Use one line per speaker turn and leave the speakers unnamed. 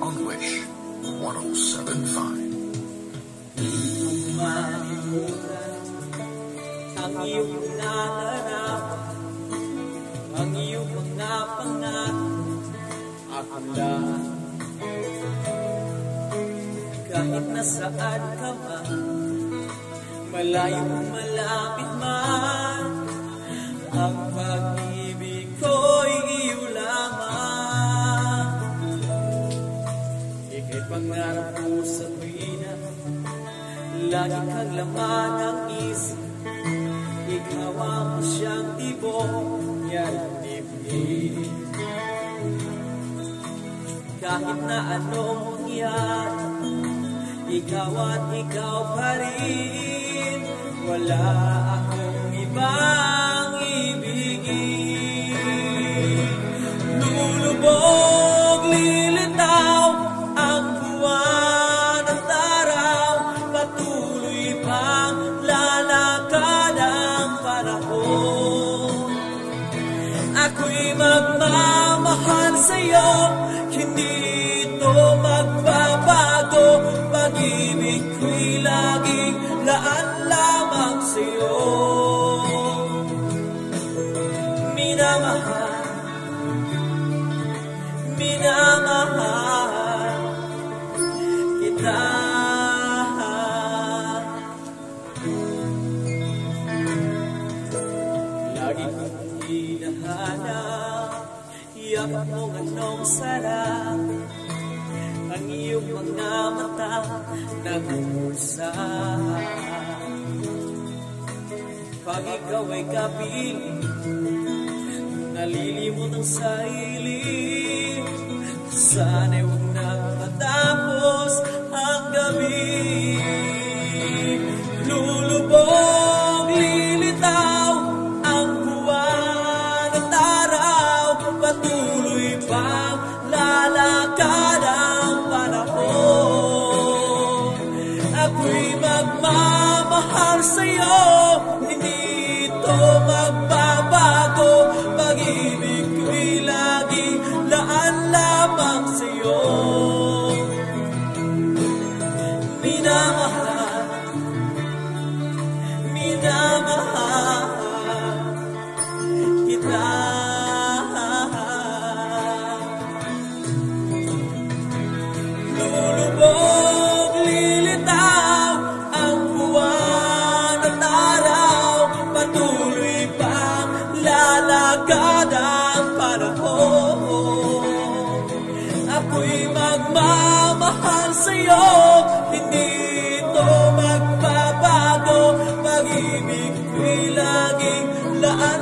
on Wish 107.5.
Ang iyong nanarap, ang iyong mga pangarap, akala kahit nasaan ka man, malayo malapit man, ang pag-ibig ko'y iyo lamang. Ika'y pangarap ko sa tuwina, lagi kang laman ng isip. Ikaw ang siyang tibok yan dibdib. Kahit na anong mangyari, ikaw at ikaw pa rin. Wala akong ibang ibigin. Lulubog, lilitaw ang buwan at araw, patuloy pang lalakad ang panahon. Ako'y magmamahal sa'yo, hindi ito magbabago. Pag-ibig ko'y laging laan lamang sa'yo. Minamahal, minamahal kita. Lagi kong hinahanap, yakap mong anong sarap, ang iyong mga mata nag-uusap. Pag ikaw ay kapiling, nalilimot ang sarili. Sana'y huwag nang matapos ang gabi. Lulubog, lilitaw ang buwan at araw, patuloy pang lalakad ang panahon. Ako'y magmamahal sa'yo, hindi ito magbabago. Pag-ibig ko'y laging laan lamang sa'yo. Minamahal, minamahal kita. Lulubog, lilitaw ang buwan at araw, patuloy pang lalakad ang panahon. Ako'y magmamahal sa'yo, hindi ito magbabago. Pag-ibig ko'y laging laan